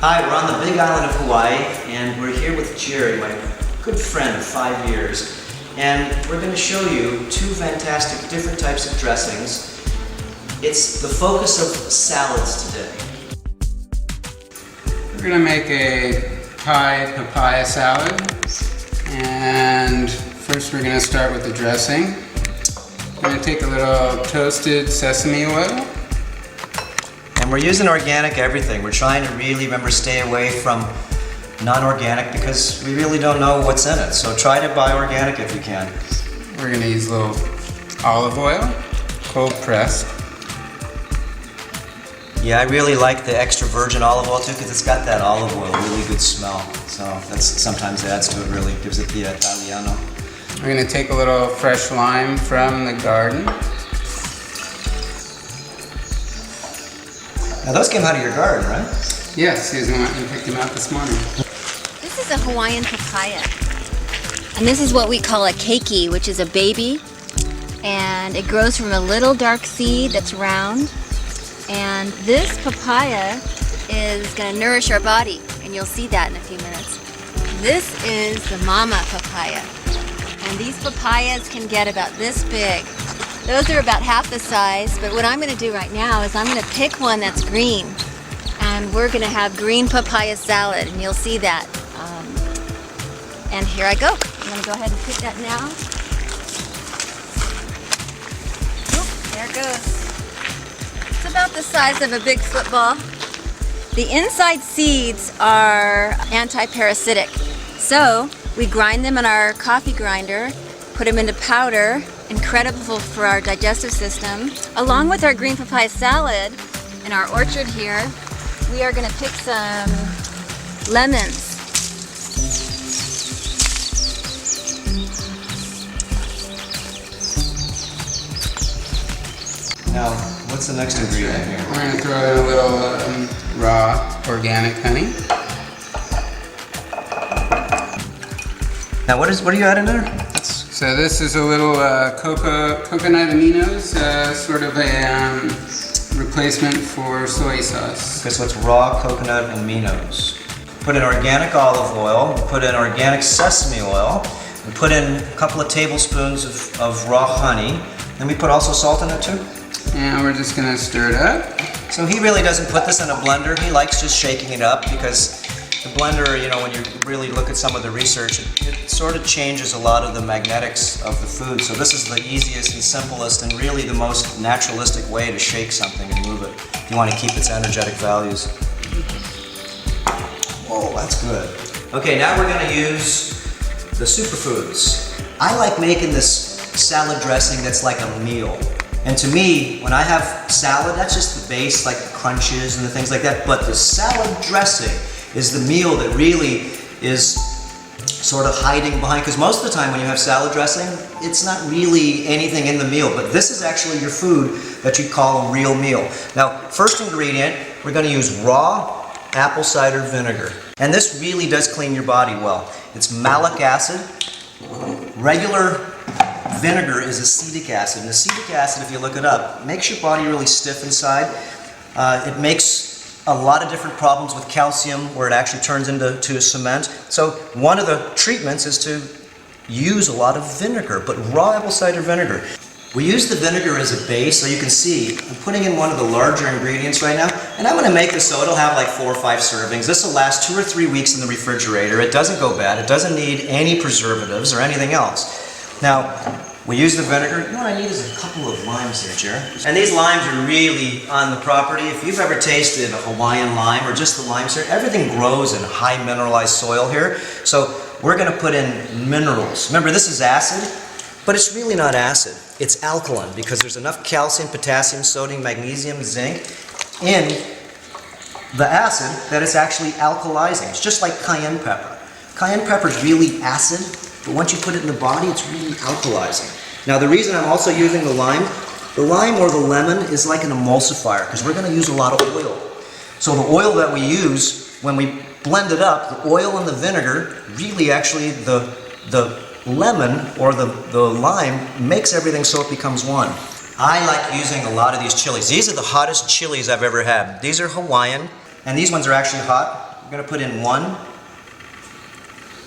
Hi, we're on the big island of Hawaii, and we're here with Jerry, my good friend of 5 years, and we're going to show you two fantastic different types of dressings. It's the focus of salads today. We're going to make a Thai papaya salad, and first we're going to start with the dressing. I'm going to take a little toasted sesame oil. And we're using organic everything. We're trying to really, remember, stay away from non-organic because we really don't know what's in it. So try to buy organic if you can. We're going to use a little olive oil, cold pressed. Yeah, I really like the extra virgin olive oil too because it's got that olive oil, really good smell. So that's sometimes adds to it, really gives it the Italiano. We're going to take a little fresh lime from the garden. Now those came out of your garden, right? Yes, Susan went and picked them out this morning. This is a Hawaiian papaya. And this is what we call a keiki, which is a baby. And it grows from a little dark seed that's round. And this papaya is going to nourish our body. And you'll see that in a few minutes. This is the mama papaya. And these papayas can get about this big. Those are about half the size, but what I'm going to do right now is I'm going to pick one that's green, and we're going to have green papaya salad, and you'll see that. And here I go. I'm going to go ahead and pick that now. Oop, there it goes. It's about the size of a big football. The inside seeds are anti-parasitic, so we grind them in our coffee grinder, put them into powder. Incredible for our digestive system. Along with our green papaya salad in our orchard here, we are going to pick some lemons. Now, what's the next ingredient here? We're going to throw in a little raw organic honey. Now, what are you adding there? So this is a little coconut aminos, sort of a replacement for soy sauce. Okay, so it's raw coconut aminos. Put in organic olive oil, put in organic sesame oil, and put in a couple of tablespoons of raw honey. And we put also salt in it too? And we're just going to stir it up. So he really doesn't put this in a blender. He likes just shaking it up because the blender, you know, when you really look at some of the research, it sort of changes a lot of the magnetics of the food. So this is the easiest and simplest and really the most naturalistic way to shake something and move it if you want to keep its energetic values. Whoa, that's good. Okay, now we're going to use the superfoods. I like making this salad dressing that's like a meal. And to me, when I have salad, that's just the base, like the crunches and the things like that. But the salad dressing is the meal that really is sort of hiding behind, because most of the time when you have salad dressing, it's not really anything in the meal, but this is actually your food that you call a real meal. Now, first ingredient, we're going to use raw apple cider vinegar. And this really does clean your body well. It's malic acid. Regular vinegar is acetic acid. And acetic acid, if you look it up, makes your body really stiff inside. It makes a lot of different problems with calcium where it actually turns into cement. So one of the treatments is to use a lot of vinegar, but raw apple cider vinegar. We use the vinegar as a base, so you can see I'm putting in one of the larger ingredients right now, and I'm going to make this so it'll have like 4 or 5 servings. This will last 2 or 3 weeks in the refrigerator. It doesn't go bad. It doesn't need any preservatives or anything else. Now, We use the vinegar. You know what I need is a couple of limes here, Jared. And these limes are really on the property. If you've ever tasted a Hawaiian lime or just the limes here, everything grows in high mineralized soil here. So we're going to put in minerals. Remember, this is acid, but it's really not acid. It's alkaline because there's enough calcium, potassium, sodium, magnesium, zinc in the acid that it's actually alkalizing. It's just like cayenne pepper. Cayenne pepper is really acid, but once you put it in the body, it's really alkalizing. Now the reason I'm also using the lime or the lemon is like an emulsifier because we're going to use a lot of oil. So the oil that we use, when we blend it up, the oil and the vinegar, really actually the lemon or the lime makes everything so it becomes one. I like using a lot of these chilies. These are the hottest chilies I've ever had. These are Hawaiian, and these ones are actually hot. We're going to put in 1,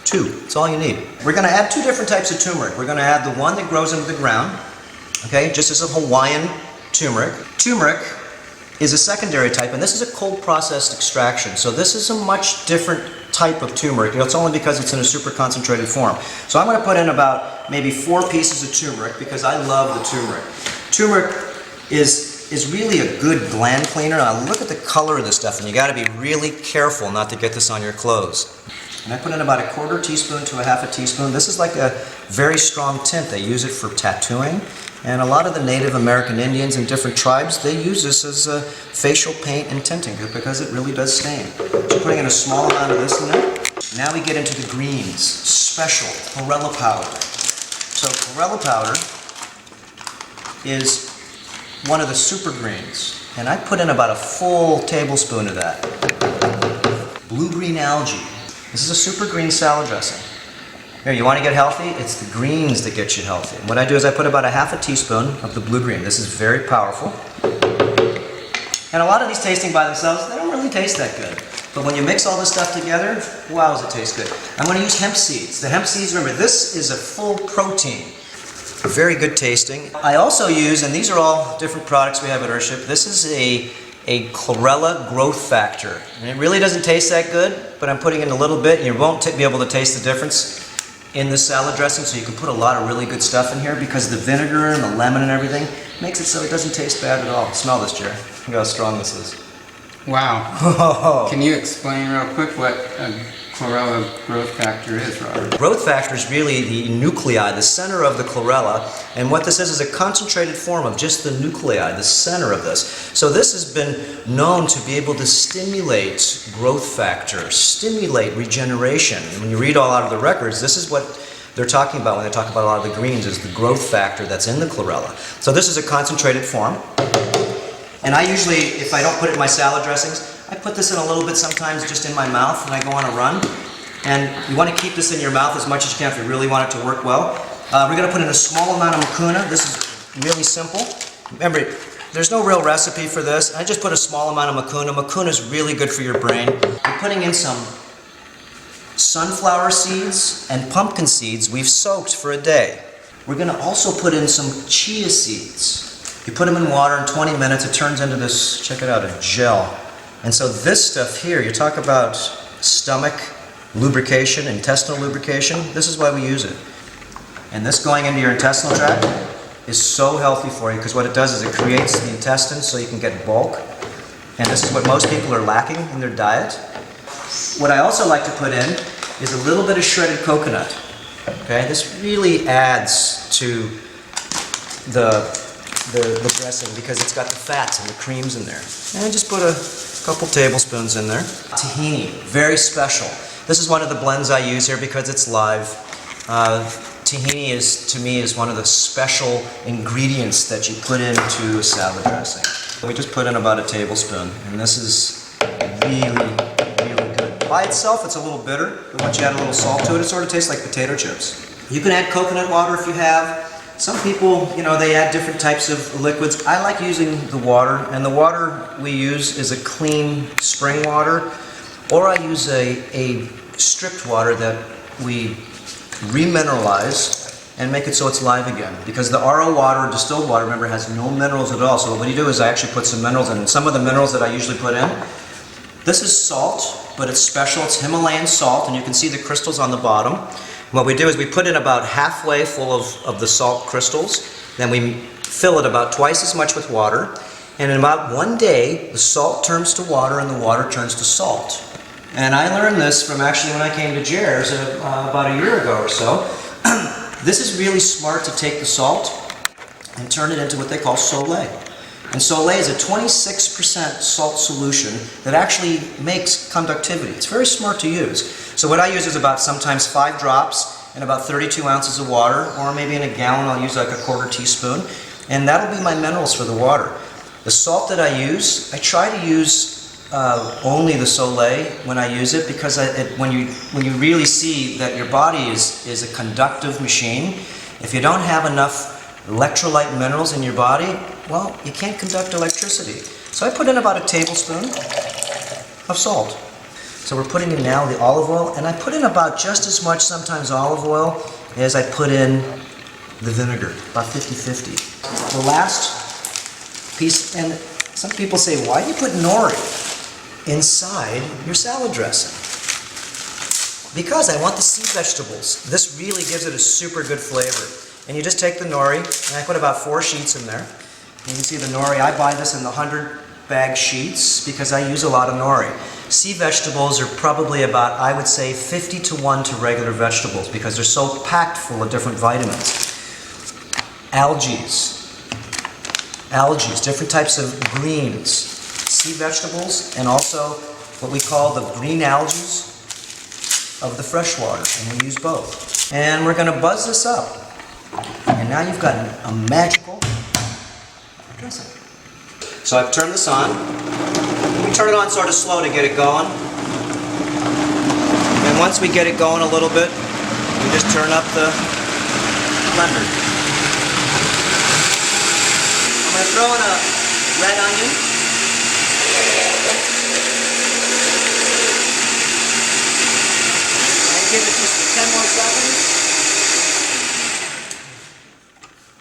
2. That's all you need. We're going to add 2 different types of turmeric. We're going to add the one that grows into the ground, okay, just as a Hawaiian turmeric. Turmeric is a secondary type, and this is a cold processed extraction. So this is a much different type of turmeric. It's only because it's in a super concentrated form. So I'm going to put in about maybe 4 pieces of turmeric because I love the turmeric. Turmeric is really a good gland cleaner. Now look at the color of this stuff, and you got to be really careful not to get this on your clothes. And I put in about a 1/4 teaspoon to a 1/2 teaspoon. This is like a very strong tint. They use it for tattooing. And a lot of the Native American Indians and different tribes, they use this as a facial paint and tinting because it really does stain. So putting in a small amount of this in there. Now we get into the greens. Special chlorella powder. So chlorella powder is one of the super greens. And I put in about a full tablespoon of that. Blue-green algae. This is a super green salad dressing. Here, you want to get healthy? It's the greens that get you healthy. What I do is I put about a 1/2 teaspoon of the blue-green. This is very powerful. And a lot of these tasting by themselves, they don't really taste that good. But when you mix all this stuff together, wow, does it taste good. I'm going to use hemp seeds. The hemp seeds, remember, this is a full protein. Very good tasting. I also use, and these are all different products we have at Earthship, this is a chlorella growth factor. And it really doesn't taste that good, but I'm putting in a little bit, and you won't be able to taste the difference in the salad dressing, so you can put a lot of really good stuff in here because the vinegar and the lemon and everything makes it so it doesn't taste bad at all. Smell this, Jerry. Look how strong this is. Wow. Can you explain real quick what a chlorella growth factor is, Robert? Growth factor is really the nuclei, the center of the chlorella, and what this is a concentrated form of just the nuclei, the center of this. So this has been known to be able to stimulate growth factor, stimulate regeneration. And when you read all out of the records, this is what they're talking about when they talk about a lot of the greens, is the growth factor that's in the chlorella. So this is a concentrated form. And I usually, if I don't put it in my salad dressings, I put this in a little bit sometimes just in my mouth when I go on a run. And you want to keep this in your mouth as much as you can if you really want it to work well. We're going to put in a small amount of mucuna. This is really simple. Remember, there's no real recipe for this. I just put a small amount of mucuna. Mucuna is really good for your brain. I'm putting in some sunflower seeds and pumpkin seeds we've soaked for a day. We're going to also put in some chia seeds. You put them in water in 20 minutes, it turns into this, check it out, a gel. And so this stuff here, you talk about stomach lubrication, intestinal lubrication, this is why we use it. And this going into your intestinal tract is so healthy for you because what it does is it creates the intestines so you can get bulk. And this is what most people are lacking in their diet. What I also like to put in is a little bit of shredded coconut. Okay, this really adds to the dressing because it's got the fats and the creams in there. And I just put a couple tablespoons in there. Tahini, very special. This is one of the blends I use here because it's live. Tahini is, to me, is one of the special ingredients that you put into a salad dressing. We just put in about a tablespoon, and this is really, really good. By itself, it's a little bitter, but once you add a little salt to it, it sort of tastes like potato chips. You can add coconut water if you have. Some people, you know, they add different types of liquids. I like using the water, and the water we use is a clean spring water, or I use a stripped water that we remineralize and make it so it's live again. Because the RO water, distilled water, remember, has no minerals at all. So what you do is I actually put some minerals in. And some of the minerals that I usually put in, this is salt, but it's special. It's Himalayan salt, and you can see the crystals on the bottom. What we do is we put in about halfway full of the salt crystals, then we fill it about twice as much with water, and in about 1 day, the salt turns to water and the water turns to salt. And I learned this from actually when I came to Jer's about a year ago or so. This is really smart to take the salt and turn it into what they call Soleil. And Soleil is a 26% salt solution that actually makes conductivity. It's very smart to use. So what I use is about sometimes 5 drops and about 32 ounces of water, or maybe in a gallon I'll use like a 1/4 teaspoon, and that'll be my minerals for the water. The salt that I use, I try to use only the Soleil when I use it, because when you really see that your body is a conductive machine, if you don't have enough electrolyte minerals in your body, well, you can't conduct electricity. So I put in about a tablespoon of salt. So we're putting in now the olive oil, and I put in about just as much sometimes olive oil as I put in the vinegar, about 50-50. The last piece, and some people say, why do you put nori inside your salad dressing? Because I want the sea vegetables. This really gives it a super good flavor. And you just take the nori, and I put about 4 sheets in there. You can see the nori, I buy this in the 100-bag sheets because I use a lot of nori. Sea vegetables are probably about, I would say, 50-1 to regular vegetables because they're so packed full of different vitamins. Algae, different types of greens, sea vegetables, and also what we call the green algae of the freshwater, and we use both. And we're going to buzz this up. And now you've got a magical dressing. So I've turned this on. We turn it on sort of slow to get it going. And once we get it going a little bit, we just turn up the blender. I'm going to throw in a red onion. And give it just 10 more seconds.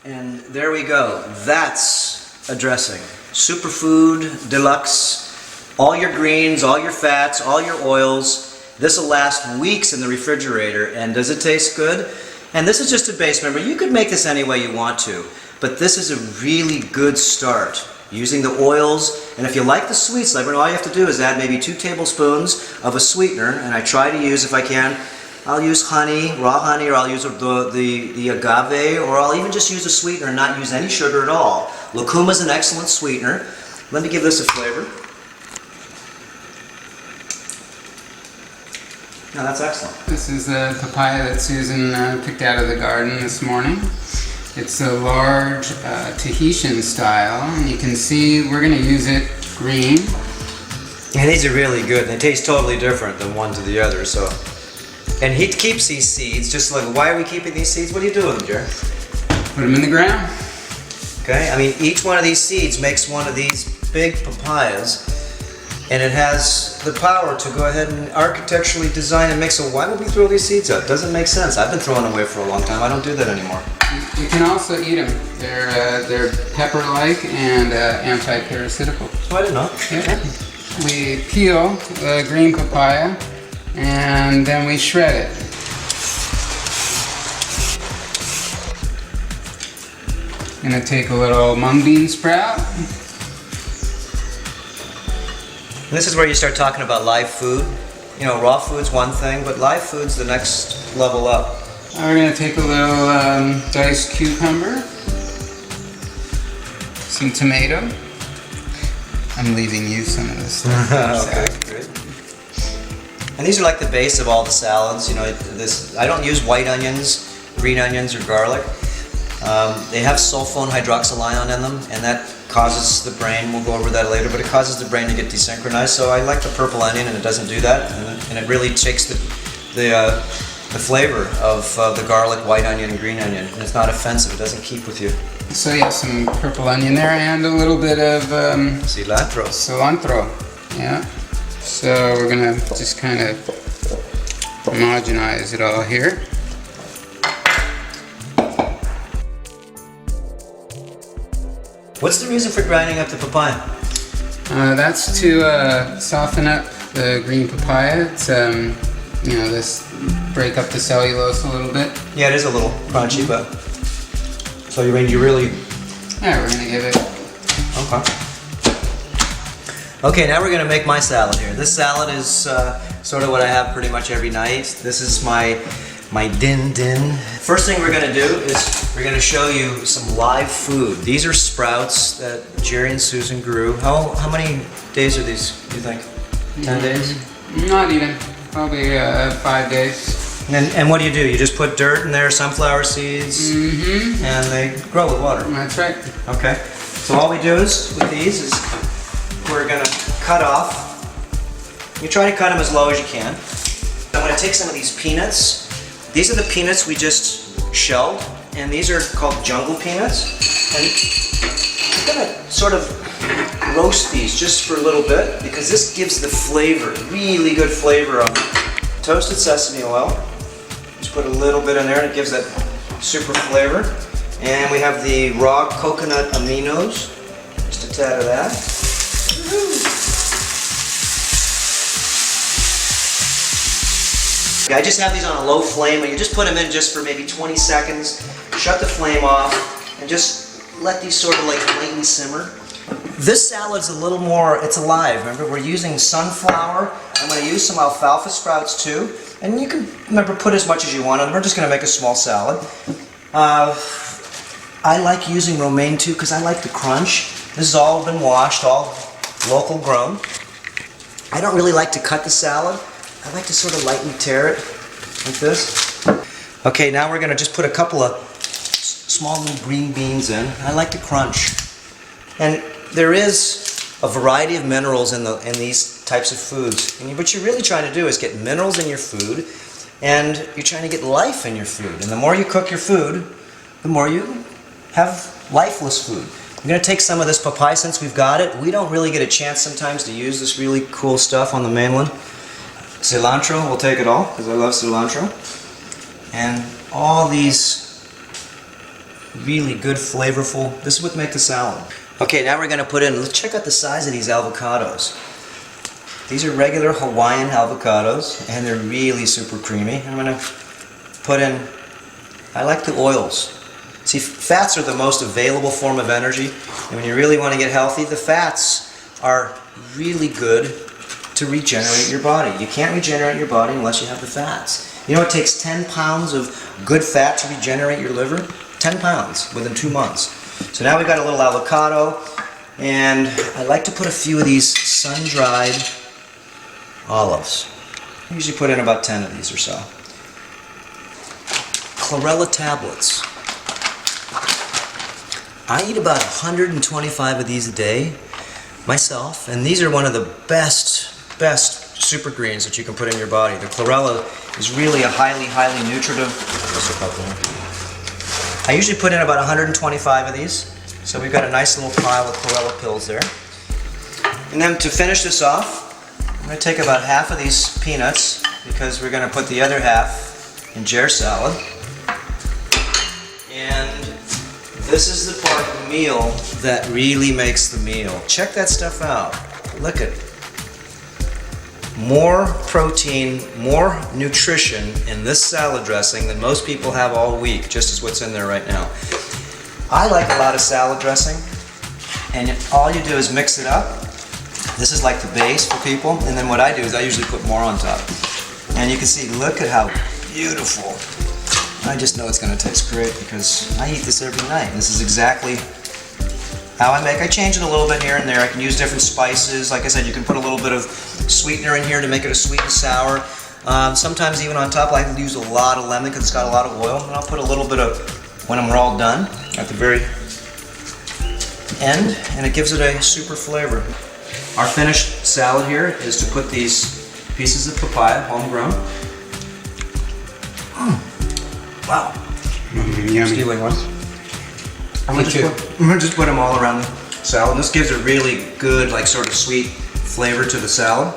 And there we go. That's a dressing. Superfood, deluxe, all your greens, all your fats, all your oils. This will last weeks in the refrigerator. And does it taste good? And this is just a base. Remember, you could make this any way you want to, but this is a really good start. Using the oils, and if you like the sweets, all you have to do is add maybe 2 tablespoons of a sweetener, and I try to use, if I can, I'll use honey, raw honey, or I'll use the agave, or I'll even just use a sweetener and not use any sugar at all. Lucuma is an excellent sweetener. Let me give this a flavor. Now that's excellent. This is the papaya that Susan picked out of the garden this morning. It's a large Tahitian style, and you can see we're going to use it green. Yeah, these are really good. They taste totally different than one to the other. So. And he keeps these seeds, just like, why are we keeping these seeds? What do you do with them, Jerry? Put them in the ground. Okay, I mean, each one of these seeds makes one of these big papayas, and it has the power to go ahead and architecturally design and make. So why would we throw these seeds out? Doesn't make sense. I've been throwing them away for a long time. I don't do that anymore. You can also eat them. They're pepper-like and anti-parasitical. Oh, I didn't know. Yeah. We peel the green papaya, and then we shred it. Gonna take a little mung bean sprout. And this is where you start talking about live food. You know, raw food's one thing, but live food's the next level up. We're gonna take a little diced cucumber, some tomato. I'm leaving you some of this stuff. Okay, great. And these are like the base of all the salads. You know, I don't use white onions, green onions, or garlic. They have sulfone hydroxylion in them, and that causes the brain, we'll go over that later, but it causes the brain to get desynchronized. So I like the purple onion, and it doesn't do that, and it really takes the flavor of the garlic, white onion, and green onion, and it's not offensive. It doesn't keep with you. So yeah, some purple onion there, and a little bit of cilantro. Yeah. So we're gonna just kind of homogenize it all here. What's the reason for grinding up the papaya? That's to soften up the green papaya. It's you know, this break up the cellulose a little bit. Yeah, it is a little crunchy, but so you mean you really Yeah, we're gonna give it. okay. Okay, now we're gonna make my salad here. This salad is sort of what I have pretty much every night. This is my din din. First thing we're gonna do is we're gonna show you some live food. These are sprouts that Jerry and Susan grew. How many days are these, do you think? 10 days? Not even. Probably 5 days. And what do? You just put dirt in there, sunflower seeds, and they grow with water. That's right. Okay. So all we do is, with these, is we're gonna cut off. You try to cut them as low as you can. I'm gonna take some of these peanuts. These are the peanuts we just shelled, and these are called jungle peanuts. And I'm gonna sort of roast these just for a little bit because this gives the flavor, really good flavor of toasted sesame oil. Just put a little bit in there and it gives that super flavor. And we have the raw coconut aminos, just a tad of that. I just have these on a low flame, and you just put them in just for maybe 20 seconds. Shut the flame off, and just let these sort of like lightly simmer. This salad's a little more, it's alive. Remember, we're using sunflower. I'm going to use some alfalfa sprouts too. And you can, remember, put as much as you want on. We're just going to make a small salad. I like using romaine too because I like the crunch. This has all been washed, all local grown. I don't really like to cut the salad. I like to sort of lightly tear it like this. Okay, now we're going to just put a couple of small little green beans in. I like to crunch. And there is a variety of minerals in these types of foods. And what you're really trying to do is get minerals in your food, and you're trying to get life in your food. And the more you cook your food, the more you have lifeless food. I'm going to take some of this papaya since we've got it. We don't really get a chance sometimes to use this really cool stuff on the mainland. Cilantro, we'll take it all because I love cilantro. And all these really good, flavorful, this is what makes the salad. Okay, now we're going to put in, let's check out the size of these avocados. These are regular Hawaiian avocados, and they're really super creamy. I'm going to put in, I like the oils. See, fats are the most available form of energy, and when you really want to get healthy, the fats are really good to regenerate your body. You can't regenerate your body unless you have the fats. You know it takes 10 pounds of good fat to regenerate your liver? 10 pounds within 2 months. So now we've got a little avocado, and I like to put a few of these sun-dried olives. I usually put in about 10 of these or so. Chlorella tablets. I eat about 125 of these a day myself, and these are one of the best super greens that you can put in your body. The chlorella is really a highly nutritive. I usually put in about 125 of these, so we've got a nice little pile of chlorella pills there. And then to finish this off, I'm going to take about half of these peanuts because we're going to put the other half in Jer's salad. And this is the part of the meal that really makes the meal. Check that stuff out. Look at it. More protein, more nutrition in this salad dressing than most people have all week, just as what's in there right now. I like a lot of salad dressing, and all you do is mix it up. This is like the base for people, and then what I do is I usually put more on top. And you can see, look at how beautiful. I just know it's going to taste great because I eat this every night. This is exactly how I make. I change it a little bit here and there. I can use different spices. Like I said, you can put a little bit of sweetener in here to make it a sweet and sour. Sometimes even on top, I use a lot of lemon because it's got a lot of oil. And I'll put a little bit of, when we're all done, at the very end, and it gives it a super flavor. Our finished salad here is to put these pieces of papaya, homegrown. Wow. Yummy. Steve, what? I'm gonna just put them all around the salad. This gives a really good, like, sort of sweet flavor to the salad.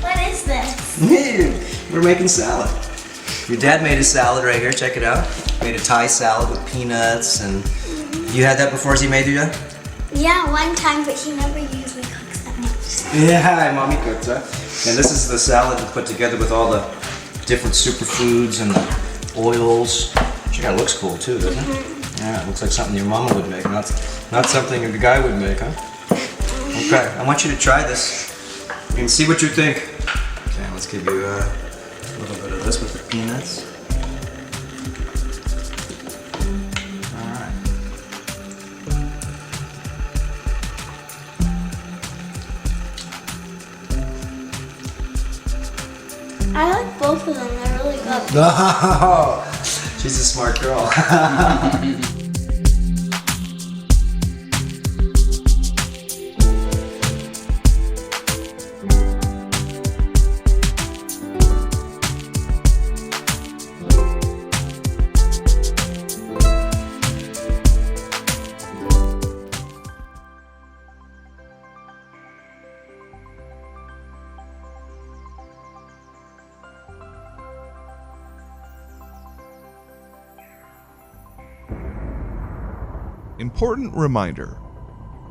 What is this? We're making salad. Your dad made a salad right here. Check it out. Made a Thai salad with peanuts, and you had that before? As he made you that? Yeah, one time, but he never usually cooks that much. Yeah, mommy cooked that. And this is the salad put together with all the different superfoods and the oils. Actually, that looks cool too, doesn't it? Yeah, it looks like something your mama would make, not something a guy would make, huh? Okay, I want you to try this and see what you think. Okay, let's give you a little bit of this with the peanuts. I like both of them. They're really good. Oh, she's a smart girl. Important reminder.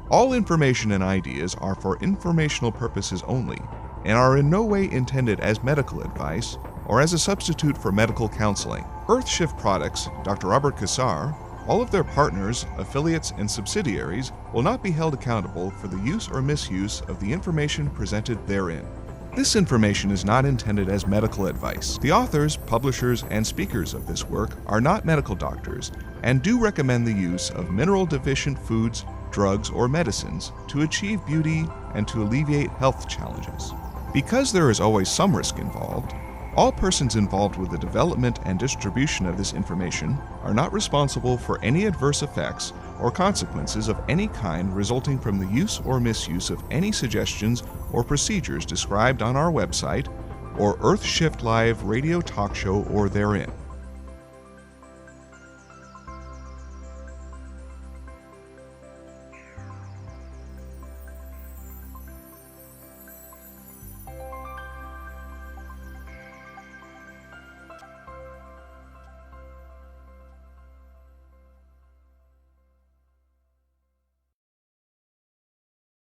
All information and ideas are for informational purposes only and are in no way intended as medical advice or as a substitute for medical counseling. Earthshift Products, Dr. Robert Cassar, all of their partners, affiliates, and subsidiaries will not be held accountable for the use or misuse of the information presented therein. This information is not intended as medical advice. The authors, publishers, and speakers of this work are not medical doctors and do recommend the use of mineral-deficient foods, drugs, or medicines to achieve beauty and to alleviate health challenges. Because there is always some risk involved, all persons involved with the development and distribution of this information are not responsible for any adverse effects or consequences of any kind resulting from the use or misuse of any suggestions or procedures described on our website or Earthshift Live radio talk show or therein.